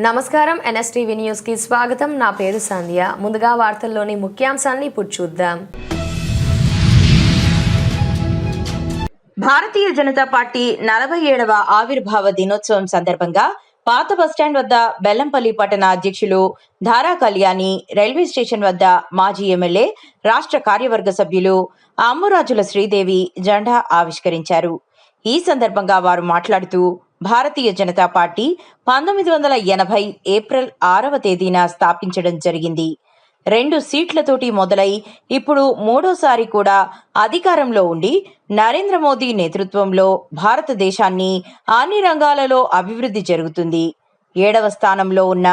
నమస్కారం NSTV news కి స్వాగతం. నా పేరు సంధ్య. ముందుగా వార్తల్లోని ముఖ్యాంశాలను ఇప్పుడు చూద్దాం. భారతీయ జనతా పార్టీ 47వ ఆవిర్భావ దినోత్సవం సందర్భంగా పాత బస్టాండ్ వద్ద బెల్లంపల్లి పట్టణ అధ్యక్షులు ధారా కళ్యాణి, రైల్వే స్టేషన్ వద్ద మాజీ ఎమ్మెల్యే, రాష్ట్ర కార్యవర్గ సభ్యులు అమ్మురాజుల శ్రీదేవి జెండా ఆవిష్కరించారు. ఈ సందర్భంగా వారు మాట్లాడుతూ, భారతీయ జనతా పార్టీ 1980 ఏప్రిల్ 6వ తేదీన స్థాపించడం జరిగింది. 2 సీట్లతోటి మొదలై ఇప్పుడు మూడోసారి కూడా అధికారంలో ఉండి నరేంద్ర మోదీ నేతృత్వంలో భారతదేశాన్ని అన్ని రంగాలలో అభివృద్ధి జరుగుతుంది. 7వ స్థానంలో ఉన్న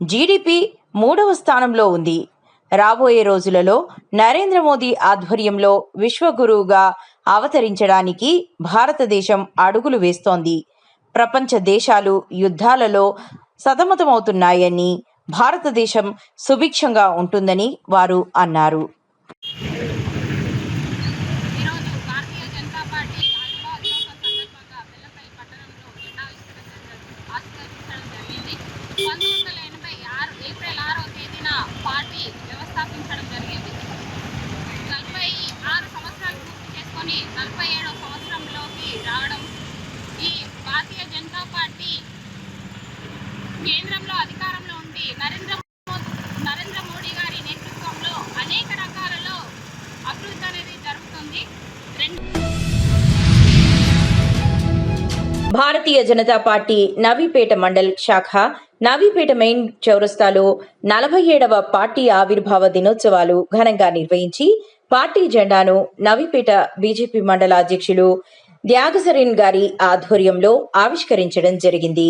జీడీపీ 3వ స్థానంలో ఉంది. రాబోయే రోజులలో నరేంద్ర మోదీ ఆధ్వర్యంలో విశ్వగురువుగా అవతరించడానికి భారతదేశం అడుగులు వేస్తోంది. ప్రపంచ దేశాలు యుద్ధాలలో సతమతమవుతున్నాయని, భారతదేశం సుభిక్షంగా ఉంటుందని వారు అన్నారు. పార్టీ వ్యవస్థాపించడం జరిగింది. 46 సంవత్సరాలు పూర్తి చేసుకొని 47వ సంవత్సరంలోకి రావడం, ఈ భారతీయ జనతా పార్టీ కేంద్రంలో అధికారంలో ఉండి నరేంద్ర మోడీ గారి నేతృత్వంలో అనేక రకాలలో అభివృద్ధి అనేది జరుగుతుంది. భారతీయ జనతా పార్టీ నవీపేట మండల్ శాఖ నవీపేట మెయిన్ చౌరస్తాలో 47వ పార్టీ ఆవిర్భావ దినోత్సవాలు ఘనంగా నిర్వహించి పార్టీ జెండాను నవీపేట బీజేపీ మండల అధ్యక్షులు త్యాగసరీన్ గారి ఆధ్వర్యంలో ఆవిష్కరించడం జరిగింది.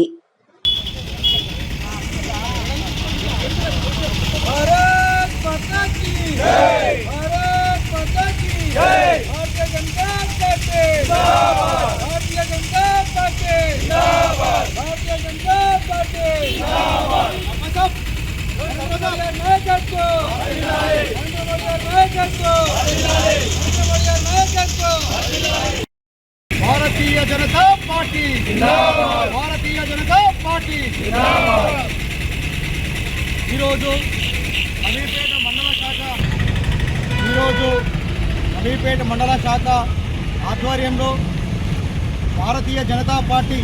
Bharatiya Janata party, Bharatiya Janata party. ఈరోజు నవీపేట మండల శాఖ ఆధ్వర్యంలో భారతీయ జనతా పార్టీ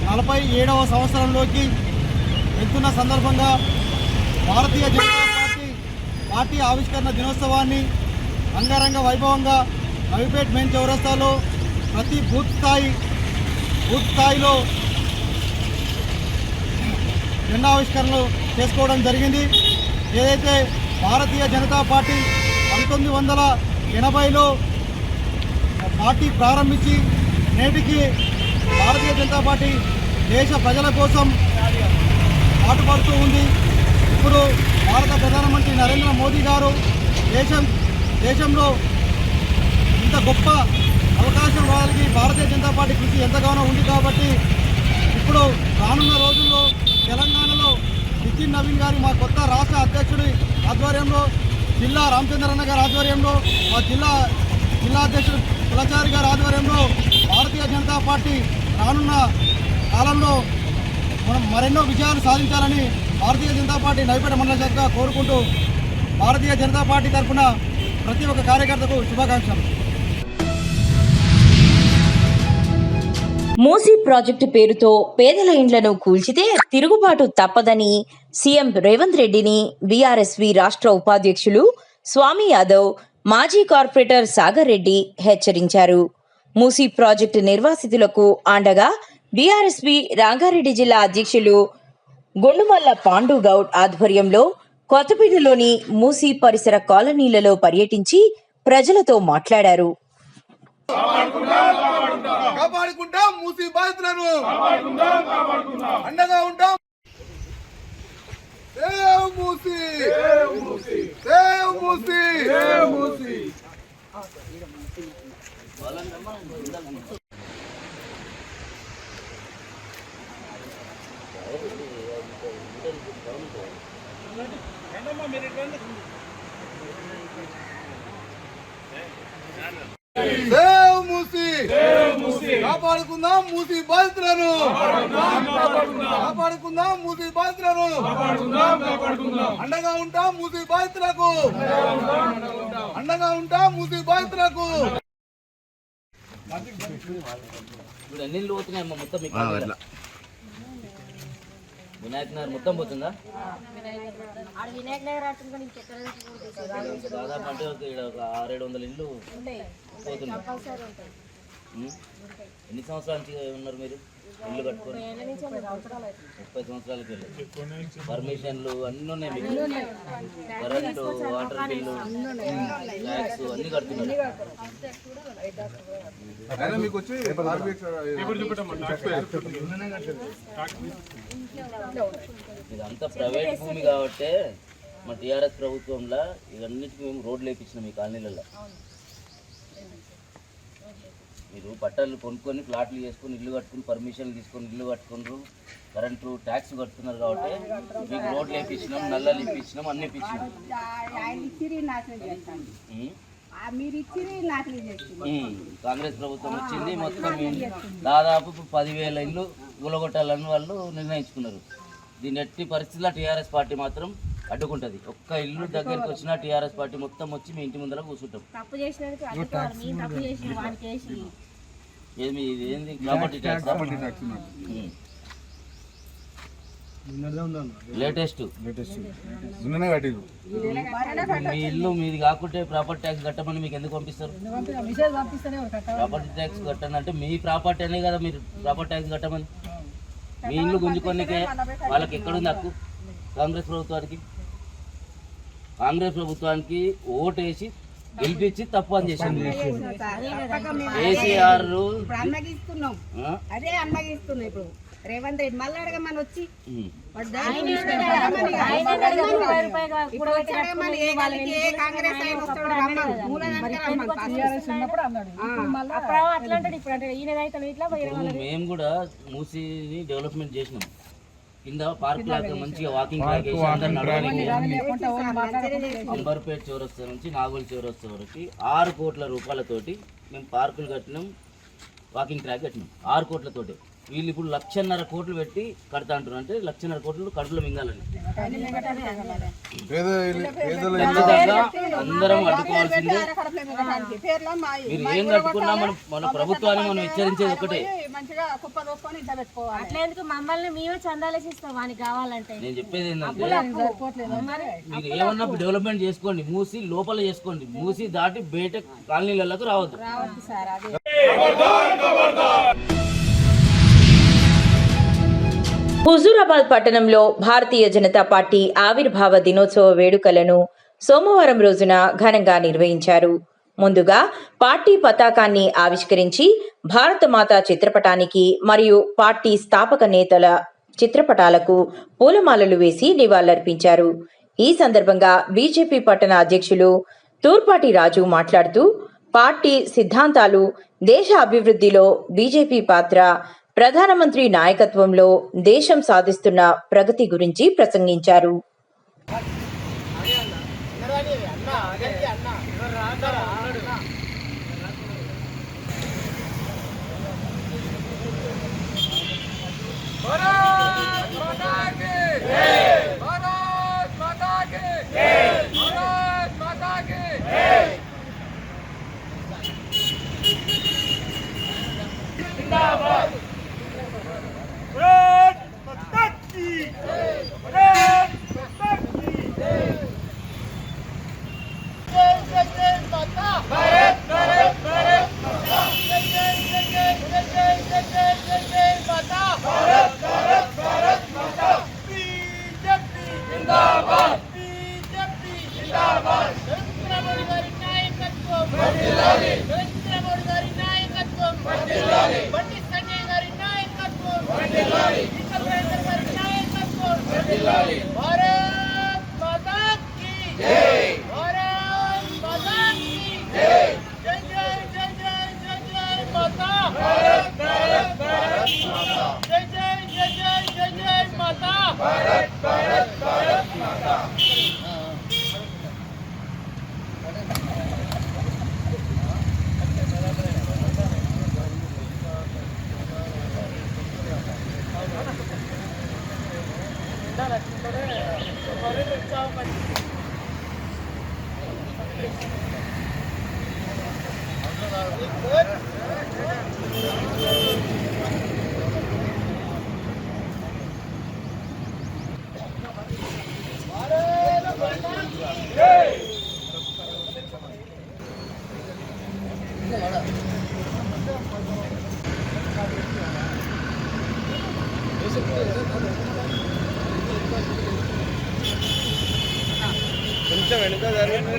47వ సంవత్సరంలోకి వెళ్తున్న సందర్భంగా భారతీయ జనతా పార్టీ ఆవిష్కరణ దినోత్సవాన్ని అంగరంగ వైభవంగా నవీపేట మెయిన్ చౌరస్తాలో ప్రతి బూత్ స్థాయిలో జెండా ఆవిష్కరణలు చేసుకోవడం జరిగింది. ఏదైతే భారతీయ జనతా పార్టీ 1980లో పార్టీ ప్రారంభించి నేటికి భారతీయ జనతా పార్టీ దేశ ప్రజల కోసం పాటుపడుతూ ఉంది. ఇప్పుడు భారత ప్రధానమంత్రి నరేంద్ర మోదీ గారు దేశంలో ఇంత గొప్ప అవకాశం వాళ్ళకి భారతీయ జనతా పార్టీ కృషి ఎంతగానో ఉంది. కాబట్టి ఇప్పుడు రానున్న రోజుల్లో తెలంగాణలో నితిన్ నవీన్ గారి మా కొత్త రాష్ట్ర అధ్యక్షుడి ఆధ్వర్యంలో, జిల్లా రామచంద్రన్న గారి ఆధ్వర్యంలో, మా జిల్లా అధ్యక్షుడు కులచారి గారి ఆధ్వర్యంలో భారతీయ జనతా పార్టీ రానున్న కాలంలో మనం మరెన్నో విజయాలు సాధించాలని భారతీయ జనతా పార్టీ నవీపేట మండల శాఖ కోరుకుంటూ భారతీయ జనతా పార్టీ తరఫున ప్రతి ఒక్క కార్యకర్తకు శుభాకాంక్షలు. మూసీ ప్రాజెక్టు పేరుతో పేదల ఇండ్లను కూల్చితే తిరుగుబాటు తప్పదని సీఎం రేవంత్ రెడ్డిని బీఆర్ఎస్వి రాష్ట్ర ఉపాధ్యక్షులు స్వామి యాదవ్, మాజీ కార్పొరేటర్ సాగర్ రెడ్డి హెచ్చరించారు. మూసీ ప్రాజెక్టు నిర్వాసితులకు అండగా బీఆర్ఎస్వి రంగారెడ్డి జిల్లా అధ్యక్షులు గుండుమల్ల పాండు గౌడ్ ఆధ్వర్యంలో కొత్తపేటలోని మూసీ పరిసర కాలనీలలో పర్యటించి ప్రజలతో మాట్లాడారు. కాపాడుకుంటాం మూసీ బాధితులను, అండగా ఉంటాం. Save Musi, save Musi, save Musi. Save Musi, కాపాడుకుందాం మూసి బాధితులను, కాపాడుకుందాం మూసి బాధితులను, అండగా ఉంటాం మూసి బాధితులకు, అండగా ఉంటాం మూసి బాధితులకు. ఇప్పుడు ఎన్ని ఇళ్ళు పోతున్నాయమ్మా మొత్తం మీకు? వినాయక్ నగర్ మొత్తం పోతుందా? దాదాపు అంటే ఒక 600-700 ఇళ్ళు పోతున్నాయి. ఎన్ని సంవత్సరాల నుంచి ఉన్నారు మీరు ఇల్లు కట్టుకొని? 30 సంవత్సరాలకి వెళ్ళి పర్మిషన్లు అన్నీ ఉన్నాయి మీకు, కరెంటు, వాటర్ బిల్లు, ట్యాక్స్ అన్నీ కడుతున్నారు. ఇదంతా ప్రైవేట్ భూమి కాబట్టి మా టీఆర్ఎస్ ప్రభుత్వంలో ఇవన్నిటికీ మేము రోడ్లు వేయించినాం ఈ కాలనీలలో. మీరు పట్టాలు కొనుక్కొని ప్లాట్లు చేసుకొని ఇల్లు కట్టుకుని పర్మిషన్లు తీసుకొని ఇల్లు కట్టుకున్నారు, కరెంటు ట్యాక్స్ కడుతున్నారు కాబట్టి మీకు రోడ్లు వేయించినాం, నల్లలు ఇప్పించినాం, అన్ని ఇప్పించినాం. కాంగ్రెస్ ప్రభుత్వం వచ్చింది, మొత్తం దాదాపు 10,000 ఇల్లు కూలగొట్టాలని వాళ్ళు నిర్ణయించుకున్నారు. దీని ఎట్టి పరిస్థితుల్లో టీఆర్ఎస్ పార్టీ మాత్రం అడ్డుకుంటుంది. ఒక్క ఇల్లు దగ్గరికి వచ్చినా టీఆర్ఎస్ పార్టీ మొత్తం వచ్చి మీ ఇంటి ముందర కూర్చుంటాం. ఏమి ఏంది ప్రాపర్టీ ట్యాక్స్? లేటెస్ట్ మీ ఇల్లు మీది కాకుంటే ప్రాపర్టీ ట్యాక్స్ కట్టమని మీకు ఎందుకు పంపిస్తారు? ప్రాపర్టీ ట్యాక్స్ కట్టనంటే మీ ప్రాపర్టీ అనే కదా మీరు ప్రాపర్టీ ట్యాక్స్ కట్టమని. మీ ఇల్లు గుంజుకొనికే వాళ్ళకి ఎక్కడుంది హక్కు? కాంగ్రెస్ ప్రభుత్వానికి ఓటేసి గెలిపించి తప్పు అని చేసింది కేసీఆర్. అదే అన్నగిస్తున్నాం ఇప్పుడు రేవంత్ రెడ్డి మళ్ళీ అడగమని వచ్చి మేము కూడా మూసీని డెవలప్మెంట్ చేసినాం. కింద పార్క్ లాగా మంచిగా వాకింగ్ ట్రాక్ వేసి అంబర్పేట చౌరస్తా నుంచి నాగోల్ చౌరస్తా వరకు 6 కోట్ల రూపాయలతోటి మేము పార్కులు కట్టినాం, వాకింగ్ ట్రాక్ కట్టినాం 6 కోట్లతోటి. వీళ్ళు ఇప్పుడు 1,50,000 కోట్లు పెట్టి కడతా అంటున్నారు. అంటే 1,50,000 కోట్లు కడుపులో మింగాలని. అందరం అడ్డుకోవాల్సిందే. మీరు ఏం కట్టుకున్నా మన ప్రభుత్వాన్ని మనం హెచ్చరించేది ఒకటే. మమ్మల్ని మేమే చందాలేసిస్తాం వానికి కావాలంటే. నేను చెప్పేది ఏంటంటే మీరు ఏమన్నా డెవలప్మెంట్ చేసుకోండి, మూసి లోపల చేసుకోండి, మూసి దాటి బయట కాలనీలకు రావద్దు. హుజూరాబాద్ పట్టణంలో భారతీయ జనతా పార్టీ ఆవిర్భావ దినోత్సవ వేడుకలను సోమవారం రోజున ఘనంగా నిర్వహించారు. ముందుగా పార్టీ పతాకాన్ని ఆవిష్కరించి భారతమాత చిత్రపటానికి మరియు పార్టీ స్థాపక నేతల చిత్రపటాలకు పూలమాలలు వేసి నివాళులర్పించారు. ఈ సందర్భంగా బీజేపీ పట్టణ అధ్యక్షులు తూర్పాటి రాజు మాట్లాడుతూ పార్టీ సిద్ధాంతాలు, దేశ అభివృద్ధిలో బీజేపీ పాత్ర, ప్రధానమంత్రి నాయకత్వంలో దేశం సాధిస్తున్న ప్రగతి గురించి ప్రసంగించారు. కొంచెం వెనుక జరిగింది.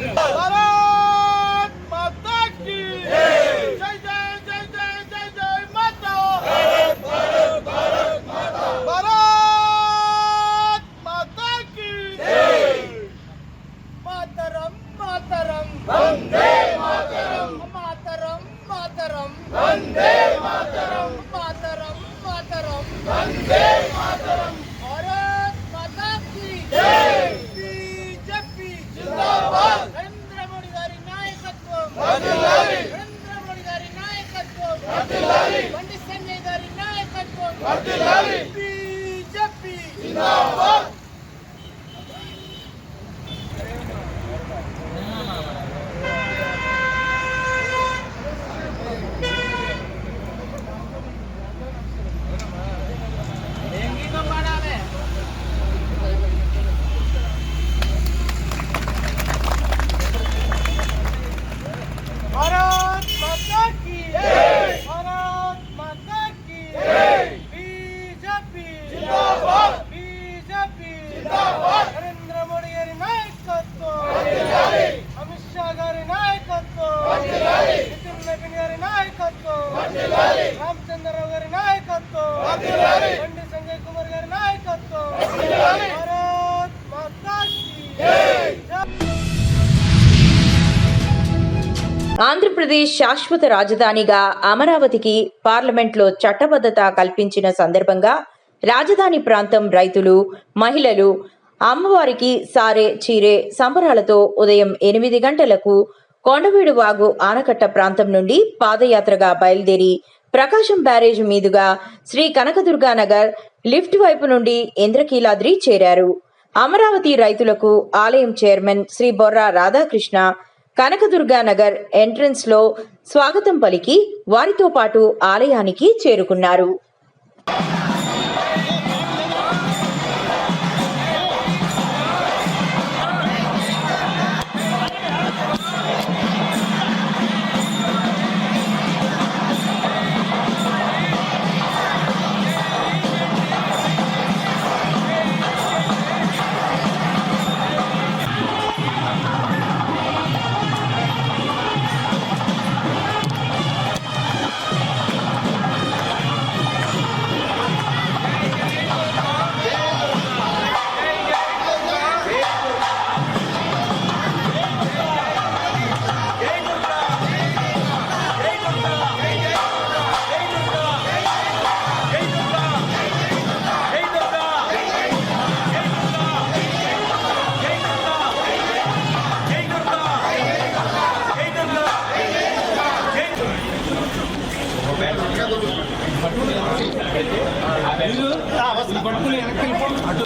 రామచంద్రరావు గారి నాయకత్వం, బండి సంజయ్ కుమార్ గారి నాయకత్వం. భారత్ మాతా కీ జై. ఆంధ్రప్రదేశ్ శాశ్వత రాజధానిగా అమరావతికి పార్లమెంట్లో చట్టబద్ధత కల్పించిన సందర్భంగా రాజధాని ప్రాంతం రైతులు, మహిళలు అమ్మవారికి సారే చీరే సంబరాలతో ఉదయం 8 గంటలకు కొండవీడు వాగు ఆనకట్ట ప్రాంతం నుండి పాదయాత్రగా బయలుదేరి ప్రకాశం బ్యారేజ్ మీదుగా శ్రీ కనకదుర్గా నగర్ లిఫ్ట్ వైపు నుండి ఇంద్రకీలాద్రి చేరారు. అమరావతి రైతులకు ఆలయం చైర్మన్ శ్రీ బొర్రా రాధాకృష్ణ కనకదుర్గా నగర్ ఎంట్రన్స్ లో స్వాగతం పలికి వారితో పాటు ఆలయానికి చేరుకున్నారు.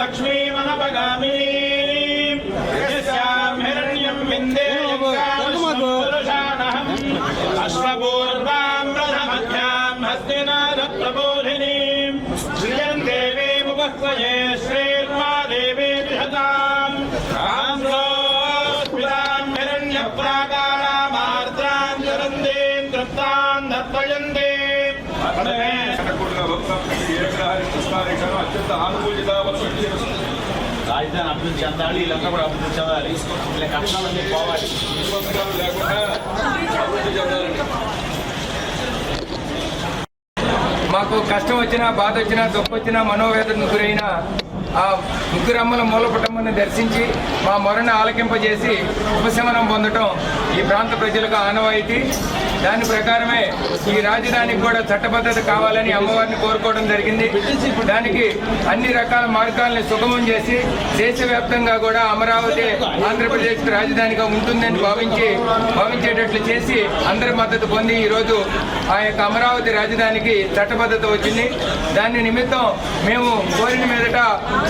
లక్ష్మీ మనపగామిని యస్యాం హిరణ్యం విందేయం అశ్వపూర్వాం ప్రథమధ్యాం హస్తినాథ ప్రబోధినీం శ్రియం దేవీం ఉపహ్వయే శ్రీర్మా దేవీ బృహతాం ఆంధ్రోస్మితాం హిరణ్యప్రాకారామార్ద్రాం జ్వలంతీం తృప్తాం దర్పయంతే అత్యంత ఆనుకూల్యత రాజధాని అభివృద్ధి చెందాలి, వీళ్ళంతా కూడా అభివృద్ధి చెందాలి, వీళ్ళ కష్టాలన్నీ పోవాలి, లేకుండా అభివృద్ధి చెందాలండి. మాకు కష్టం వచ్చినా, బాధ వచ్చినా, దుఃఖం వచ్చినా, మనోవేదనకు గురైన ఆ ముగ్గురమ్మల మూలపుటమ్మని దర్శించి మా మొరను ఆలకింపజేసి ఉపశమనం పొందటం ఈ ప్రాంత ప్రజలకు ఆనవాయితీ. దాని ప్రకారమే ఈ రాజధానికి కూడా చట్టబద్ధత కావాలని అమ్మవారిని కోరుకోవడం జరిగింది. దానికి అన్ని రకాల మార్గాల్ని సుగమం చేసి దేశవ్యాప్తంగా కూడా అమరావతి ఆంధ్రప్రదేశ్ రాజధానిగా ఉంటుందని భావించేటట్లు చేసి అందరి మద్దతు పొంది ఈరోజు ఆ యొక్క అమరావతి రాజధానికి చట్టబద్ధత వచ్చింది. దాని నిమిత్తం మేము కోరిన మీదట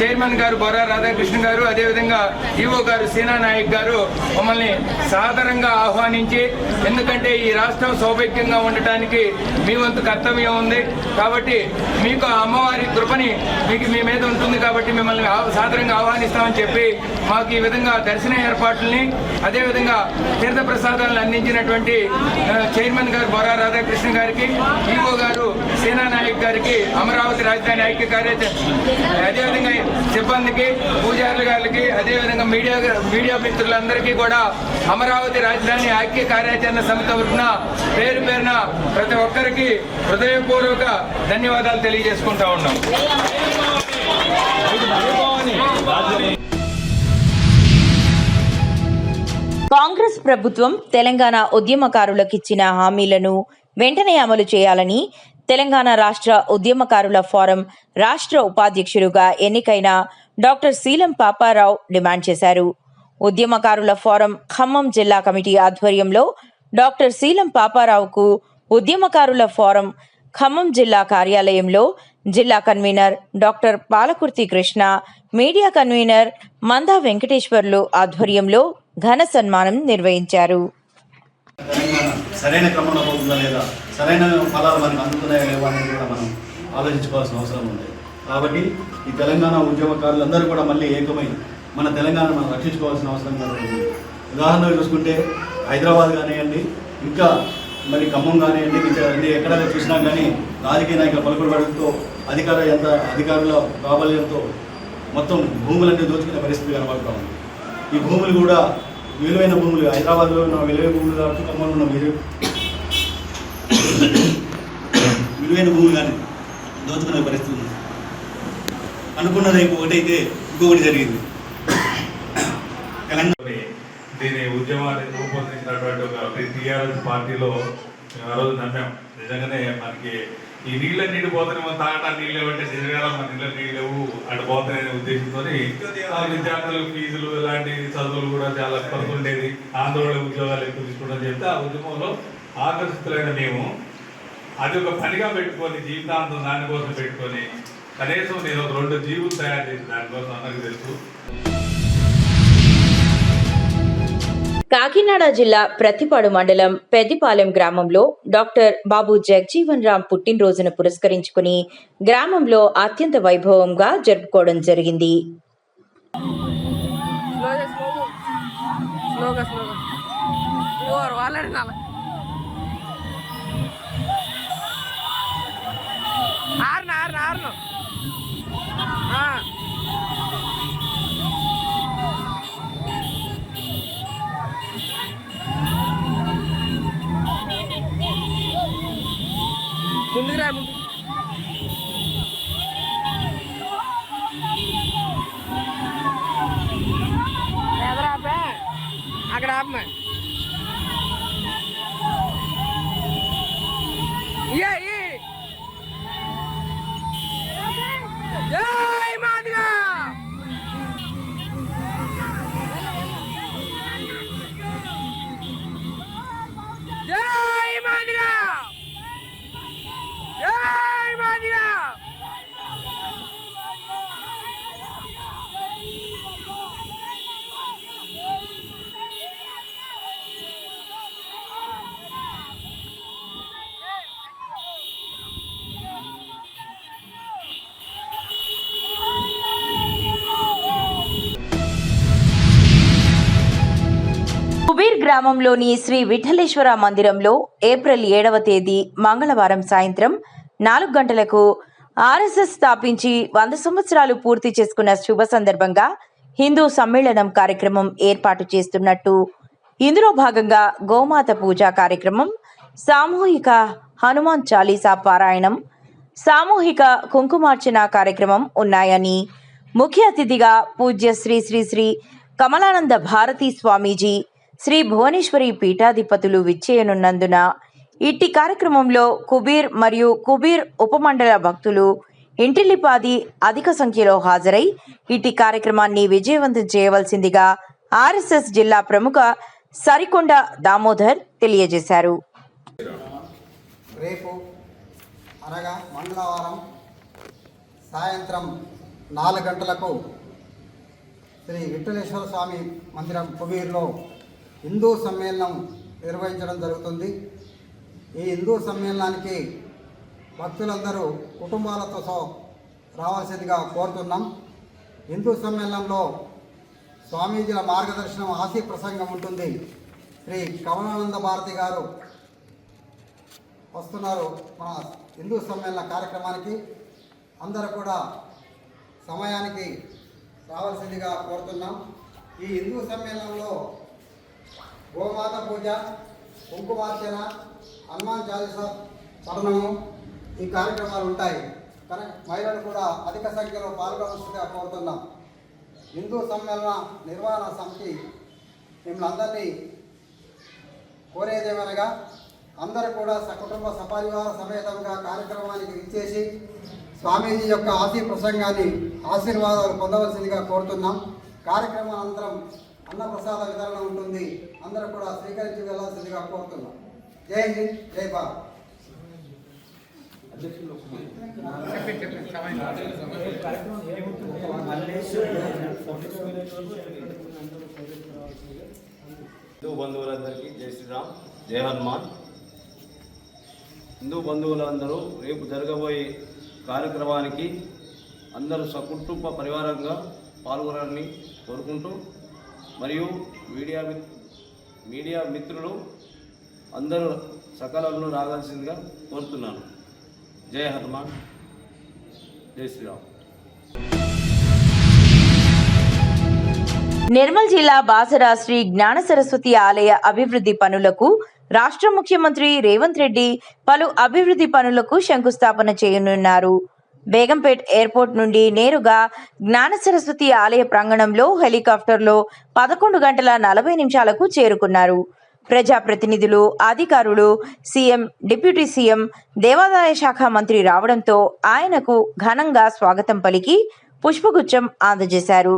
చైర్మన్ గారు బొర్రా రాధాకృష్ణ గారు, అదేవిధంగా ఈవో గారు సీనా నాయక్ గారు మమ్మల్ని సాదరంగా ఆహ్వానించి, ఎందుకంటే ఈ రాష్ట్ర రాష్ట్రం సౌభాగ్యంగా ఉండటానికి మీ వంతు కర్తవ్యం ఉంది. కాబట్టి మీకు ఆ అమ్మవారి కృపని మీకు మీ మీద ఉంటుంది కాబట్టి మిమ్మల్ని సాదరంగా ఆహ్వానిస్తామని చెప్పి మాకు ఈ విధంగా దర్శన ఏర్పాట్లని అదేవిధంగా తీర్థ ప్రసాదాలను అందించినటువంటి చైర్మన్ గారు బొరా రాధాకృష్ణ గారికి, ఈఓ గారు సేనా నాయక్ గారికి, అమరావతి రాజధాని ఐక్య కార్యాచరణ అదేవిధంగా సిబ్బందికి, పూజారుల గారికి, అదేవిధంగా మీడియా మిత్రులందరికీ కూడా అమరావతి రాజధాని ఐక్య కార్యాచరణ సమితి తరఫున పేరు పేరున ప్రతి ఒక్కరికి హృదయపూర్వక ధన్యవాదాలు తెలియజేసుకుంటా ఉన్నాం. కాంగ్రెస్ ప్రభుత్వం తెలంగాణ ఉద్యమకారులకు ఇచ్చిన హామీలను వెంటనే అమలు చేయాలని తెలంగాణ రాష్ట్ర ఉద్యమకారుల ఫోరం రాష్ట్ర ఉపాధ్యక్షులుగా ఎన్నికైన డాక్టర్ సీలం పాపారావు డిమాండ్ చేశారు. ఉద్యమకారుల ఫోరం ఖమ్మం జిల్లా కమిటీ ఆధ్వర్యంలో డాక్టర్ సీలం పాపారావుకు ఉద్యమకారుల ఫోరం ఖమ్మం జిల్లా కార్యాలయంలో జిల్లా convener doctor Palakurthi Krishna, media convener Manda Venkateswarlu ఆధ్వర్యంలో ఘన సన్మానం నిర్వహించారు. సరైన క్రమంలో పోతుందా లేదా, సరైన ఫలాలు మనకు అందుతున్నాయా లేవా అనేది కూడా మనం ఆలోచించుకోవాల్సిన అవసరం ఉంది. కాబట్టి ఈ తెలంగాణ ఉద్యమకారులందరూ కూడా మళ్ళీ ఏకమై మన తెలంగాణ మనం రక్షించుకోవాల్సిన అవసరం ఉంది. ఉదాహరణకు చూసుకుంటే హైదరాబాద్ కానివ్వండి, ఇంకా మరి ఖమ్మం కానివ్వండి, ఇంకా ఎక్కడ చూసినా కానీ రాజకీయ నాయకుల పలుకుబడితో అధికారుల ప్రాబల్యంతో మొత్తం భూములన్నీ దోచుకునే పరిస్థితి కనబడుతూ ఉంది. ఈ భూములు కూడా విలువైన భూములు, హైదరాబాద్లో ఉన్న విలువైన భూములు కావచ్చు, ఖమ్మంలో ఉన్న విలువైన భూములు కానీ దోచుకునే పరిస్థితి ఉంది. అనుకున్నది ఒకటైతే ఇంకొకటి జరిగింది. దీని ఉద్యమాన్ని రూపొందించినటువంటి ఒక టీఆర్ఎస్ పార్టీలో మేము ఆ రోజు నమ్మాం. నిజంగానే మనకి ఈ నీళ్ళ నీళ్ళు పోతే మనం తాగటానికి నీళ్ళు లేవంటే నిజంగా మన నీళ్ళ నీళ్ళు లేవు అటు పోతాయనే ఉద్దేశంతో విద్యార్థులకు ఫీజులు ఇలాంటి చదువులు కూడా చాలా కొరత ఉండేది. ఆందోళన ఉద్యోగాలు ఎక్కువ తీసుకోవడం చెప్తే ఆ ఉద్యమంలో ఆకర్షితులైన మేము అది ఒక పనిగా పెట్టుకొని జీవితాంతం దానికోసం పెట్టుకొని కనీసం నేను ఒక 2 జీవులు తయారు చేసి దానికోసం అందరికీ తెలుసు. కాకినాడ జిల్లా ప్రతిపాడు మండలం పెద్దిపాలెం గ్రామంలో డాక్టర్ బాబు జగజీవన్ రామ్ పుట్టినరోజును పురస్కరించుకుని గ్రామంలో అత్యంత వైభవంగా జరుపుకోవడం జరిగింది. అక్కడ ఆపమా జై మాదిగా జై మాదిగా జై మాదిగా. కుబీర్ గ్రామంలోని శ్రీ విఠలేశ్వర మందిరంలో ఏప్రిల్ 7వ తేదీ మంగళవారం సాయంత్రం 4 గంటలకు ఆర్ఎస్ఎస్ స్థాపించి 100 సంవత్సరాలు పూర్తి చేసుకున్న శుభ సందర్భంగా హిందూ సమ్మేళనం కార్యక్రమం ఏర్పాటు చేస్తున్నట్టు, ఇందులో భాగంగా గోమాత పూజ కార్యక్రమం, సామూహిక హనుమాన్ చాలీసా పారాయణం, సామూహిక కుంకుమార్చన కార్యక్రమం ఉన్నాయని, ముఖ్య అతిథిగా పూజ్య శ్రీ శ్రీ శ్రీ కమలానంద భారతీ స్వామీజీ, శ్రీ భువనేశ్వరి పీఠాధిపతులు విచ్చేయనున్నందున ఇట్టి కార్యక్రమంలో కుబీర్ మరియు కుబీర్ ఉపమండల భక్తులు ఇంటిల్లిపాది అధిక సంఖ్యలో హాజరై ఇట్టి కార్యక్రమాన్ని విజయవంతం చేయవలసిందిగా ఆర్ఎస్ఎస్ జిల్లా ప్రముఖ సరికొండ దామోదర్ తెలియజేశారు. రేపు అనగా మంగళవారం సాయంత్రం 4 గంటలకు శ్రీ విఠలేశ్వర స్వామి మందిరం కుబీర్లో హిందూ సమ్మేళనం నిర్వహించడం జరుగుతుంది. ఈ హిందూ సమ్మేళనానికి భక్తులందరూ కుటుంబాలతో రావాల్సిందిగా కోరుతున్నాం. హిందూ సమ్మేళనంలో స్వామీజీల మార్గదర్శనం ఆశీ ప్రసంగం ఉంటుంది. శ్రీ కమలానంద భారతి గారు వస్తున్నారు మన హిందూ సమ్మేళన కార్యక్రమానికి. అందరూ కూడా సమయానికి రావాల్సిందిగా కోరుతున్నాం. ఈ హిందూ సమ్మేళనంలో గోమాత పూజ, కుంకుమార్చన, హనుమాన్ చాలీసా పఠనము ఈ కార్యక్రమాలు ఉంటాయి. కనుక మహిళలు కూడా అధిక సంఖ్యలో పాల్గొనవలసిందిగా కోరుతున్నాం. హిందూ సమ్మేళన నిర్వహణ సమితి మిమ్మల్ని అందరినీ కోరేదేమనగా అందరూ కూడా సకుటుంబ సపరివార సమేతంగా కార్యక్రమానికి విచ్చేసి స్వామీజీ యొక్క ఆశీ ప్రసంగాన్ని ఆశీర్వాదాలు పొందవలసిందిగా కోరుతున్నాం. కార్యక్రమం అనంతరం అన్నప్రసాద వితరణ ఉంటుంది. అందరూ కూడా స్వీకరించి వెళ్ళాల్సిందిగా కోరుతున్నాం. జై హింద్, జై భారత్. హిందూ బంధువులందరికీ జై శ్రీరామ్, జై హనుమాన్. హిందూ బంధువులందరూ రేపు జరగబోయే కార్యక్రమానికి అందరూ సకుటుంబ పరివారంగా పాల్గొనాలని కోరుకుంటూ, మరియు మీడియా మిత్రులు అందరూ సకాలంలో రాగాల్సిందిగా కోరుతున్నాను. జై హనుమాన్, జై శ్రీరామ్. నిర్మల్ జిల్లా బాసరా శ్రీ జ్ఞాన సరస్వతి ఆలయ అభివృద్ధి పనులకు రాష్ట్ర ముఖ్యమంత్రి రేవంత్ రెడ్డి పలు అభివృద్ధి పనులకు శంకుస్థాపన చేయనున్నారు. బేగంపేట్ ఎయిర్పోర్ట్ నుండి నేరుగా జ్ఞాన సరస్వతి ఆలయ ప్రాంగణంలో హెలికాప్టర్లో 11 గంటల 40 నిమిషాలకు చేరుకున్నారు. ప్రజాప్రతినిధులు, అధికారులు, సీఎం, డిప్యూటీ సీఎం, దేవాదాయ శాఖ మంత్రి రావడంతో ఆయనకు ఘనంగా స్వాగతం పలికి పుష్పగుచ్చం అందజేశారు.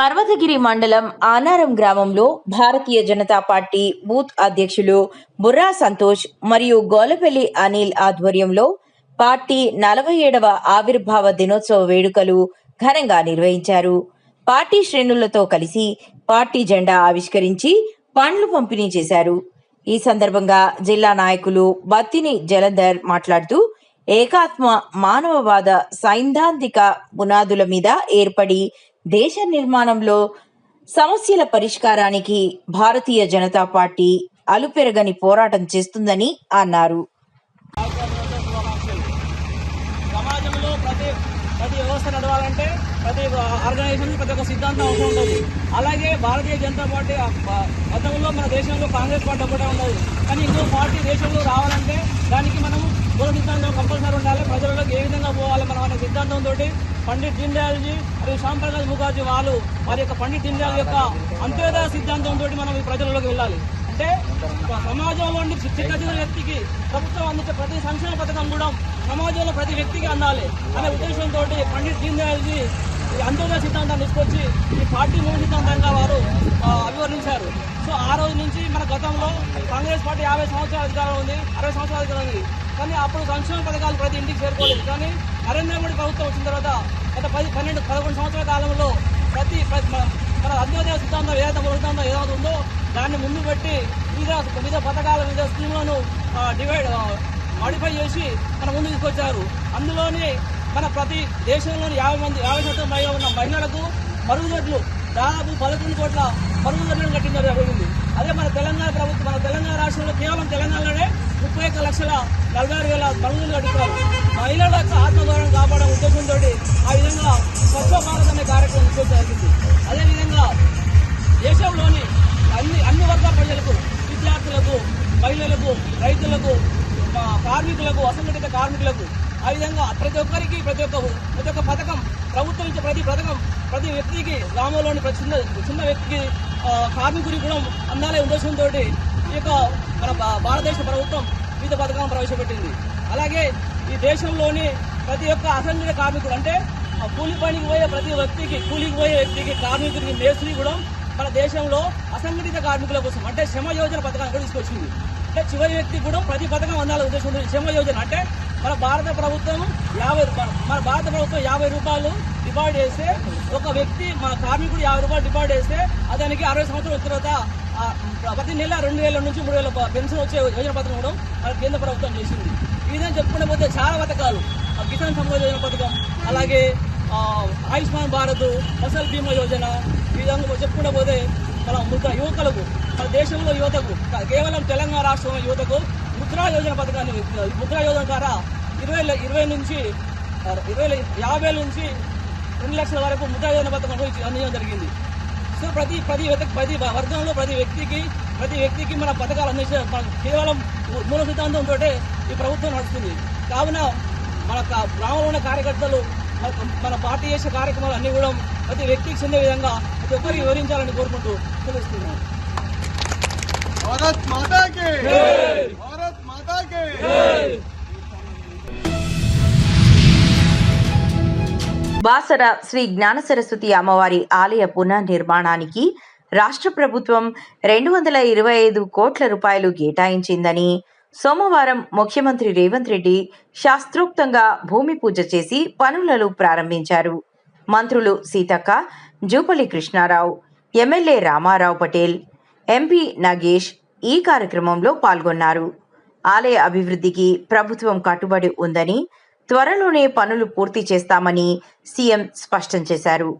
పర్వతగిరి మండలం ఆనారం గ్రామంలో భారతీయ జనతా పార్టీ బూత్ అధ్యక్షులు బుర్రా సంతోష్ మరియు గోలపల్లి అనిల్ ఆధ్వర్యంలో పార్టీ 47వ ఆవిర్భావ దినోత్సవ వేడుకలు ఘనంగా నిర్వహించారు. పార్టీ శ్రేణులతో కలిసి పార్టీ జెండా ఆవిష్కరించి పండ్లు పంపిణీ చేశారు. ఈ సందర్భంగా జిల్లా నాయకులు బత్తిని జలంధర్ మాట్లాడుతూ ఏకాత్మ మానవవాద సైద్ధాంతిక పునాదుల మీద ఏర్పడి దేశ నిర్మాణంలో సమస్యల పరిష్కారానికి భారతీయ జనతా పార్టీ అలుపెరగని పోరాటం చేస్తుందని అన్నారు. సమాజంలో ప్రతి వ్యవస్థ నడవాలంటే ప్రతి ఆర్గనైజేషన్ ప్రతి ఒక్క సిద్ధాంతం అవసరం ఉంటుంది. అలాగే భారతీయ జనతా పార్టీ గతంలో మన దేశంలో కాంగ్రెస్ పార్టీ ఒకటే ఉన్నది. కానీ ఇంకో పార్టీ దేశంలో రావాలంటే దానికి మనం మూల సిద్ధాంతం కంపల్సరీ ఉండాలి. ప్రజలకు ఏ విధంగా పోవాలి మనం అనే సిద్ధాంతంతో పండిట్ దీన్ దయాల్జీ మరియు శ్యామ్ ప్రసాద్ ముఖర్జీ వాళ్ళు వారి యొక్క పండిట్ దీన్ దయాల్ యొక్క అంత్యోదయ సిద్ధాంతంతో మనం ఈ ప్రజలలోకి వెళ్ళాలి. అంటే సమాజంలోని చిన్న వ్యక్తికి ప్రభుత్వం అందించే ప్రతి సంక్షేమ పథకం కూడా సమాజంలో ప్రతి వ్యక్తికి అందాలి అనే ఉద్దేశంతో పండిట్ దీన్ దయాల్జీ అంత్యోదయ సిద్ధాంతాన్ని తీసుకొచ్చి ఈ పార్టీ మూల సిద్ధాంతంగా వారు అభివర్ణించారు. సో ఆ రోజు నుంచి మన గతంలో కాంగ్రెస్ పార్టీ 50 సంవత్సరాల అధికారం ఉంది, 60 సంవత్సరాల అధికారం ఉంది. కానీ అప్పుడు సంక్షేమ పథకాలు ప్రతి ఇంటికి చేరుకోలేదు. కానీ నరేంద్ర మోడీ ప్రభుత్వం వచ్చిన తర్వాత గత 11 సంవత్సరాల కాలంలో ప్రతి మన అంత్యోదయ సిద్ధాంతం ఏదైతే మూల సిద్ధాంతం ఏదైతే ఉందో దాన్ని ముందు పెట్టి వివిధ పథకాల వివిధ స్కీములను మాడిఫై చేసి మన ముందు తీసుకొచ్చారు. అందులోని మన ప్రతి దేశంలోని 50% పైగా ఉన్న మహిళలకు మరుగుదొడ్లు దాదాపు 11 కోట్ల మరుగుదొడ్లను కట్టించడం జరిగింది. అదే మన తెలంగాణ ప్రభుత్వం మన తెలంగాణ రాష్ట్రంలో కేవలం తెలంగాణలోనే 31,46,000 మరుగుదొడ్లు కట్టించారు. మహిళల యొక్క ఆత్మగౌరవం కాపాడే ఉద్దేశంతో ఆ విధంగా స్వచ్ఛ భారత్ అనే కార్యక్రమం తీసుకొచ్చి జరిగింది. అదేవిధంగా దేశంలోని అన్ని వర్గాల ప్రజలకు, విద్యార్థులకు, మహిళలకు, రైతులకు, కార్మికులకు, అసంఘటిత కార్మికులకు ఆ విధంగా ప్రతి ఒక్క పథకం ప్రభుత్వం ఇచ్చే ప్రతి పథకం ప్రతి వ్యక్తికి గ్రామంలోని ప్రతి చిన్న వ్యక్తికి కార్మికుడికి కూడా అందాలే ఉద్దేశంతో ఈ యొక్క మన భారతదేశ ప్రభుత్వం వివిధ పథకాలను ప్రవేశపెట్టింది. అలాగే ఈ దేశంలోని ప్రతి ఒక్క అసంఘటిత కార్మికుడు అంటే కూలి పనికి పోయే ప్రతి వ్యక్తికి, కూలికి పోయే వ్యక్తికి, కార్మికుడికి, మేస్త్రి కూడా మన దేశంలో అసంఘటిత కార్మికుల కోసం అంటే శ్రమ యోజన పథకాన్ని కూడా తీసుకొచ్చింది. అంటే చివరి వ్యక్తికి కూడా ప్రతి పథకం అందాల ఉద్దేశంతో శ్రమ యోజన అంటే మన భారత ప్రభుత్వం 50 రూపాయలు డిపాజిట్ చేస్తే ఒక వ్యక్తి మన కార్మికుడు 50 రూపాయలు డిపాజిట్ చేస్తే అతనికి 60 సంవత్సరాలు వచ్చిన తర్వాత ప్రతి నెల 2,000 నుంచి 3,000 పెన్షన్ వచ్చే యోజన పథకం కూడా మన కేంద్ర ప్రభుత్వం చేసింది. ఈ విధంగా చెప్పుకుంటే పోతే చాలా పథకాలు, కిసాన్ సమ్మాన్ యోజన పథకం, అలాగే ఆయుష్మాన్ భారత్, ఫసల్ బీమా యోజన, ఈ విధంగా చెప్పుకుంటే పోతే మన యువకులకు, మన దేశంలో యువతకు, కేవలం తెలంగాణ రాష్ట్రంలో యువతకు ముద్రా యోజన పథకాన్ని, ముద్రా యోజన ద్వారా 50 నుంచి 2 లక్షల వరకు ముద్రా యోజన పథకం అందించడం జరిగింది. సో ప్రతి వర్గంలో ప్రతి వ్యక్తికి మన పథకాలు అందించే కేవలం మూల సిద్ధాంతంతో ఈ ప్రభుత్వం నడుస్తుంది. కావున మన గ్రామంలో ఉన్న కార్యకర్తలు మన పార్టీ చేసే కార్యక్రమాలు అన్ని కూడా ప్రతి వ్యక్తికి చెందే విధంగా ప్రతి ఒక్కరికి వివరించాలని కోరుకుంటూ తెలుస్తున్నాను. భారత్ మాతా కీ జై, భారత్ మాతా కీ జై. బాసర శ్రీ జ్ఞాన సరస్వతి అమ్మవారి ఆలయ పునర్నిర్మాణానికి రాష్ట్ర ప్రభుత్వం 225 కోట్ల రూపాయలు కేటాయించిందని సోమవారం ముఖ్యమంత్రి రేవంత్ రెడ్డి శాస్త్రోక్తంగా భూమి పూజ చేసి పనులను ప్రారంభించారు. మంత్రులు సీతక్క, జూపల్లి కృష్ణారావు, ఎమ్మెల్యే రామారావు పటేల్, ఎంపీ నాగేష్ ఈ కార్యక్రమంలో పాల్గొన్నారు. ఆలయ అభివృద్ధికి ప్రభుత్వం కట్టుబడి ఉందని, త్వరలోనే పనులు పూర్తి చేస్తామని సీఎం స్పష్టం చేశారు.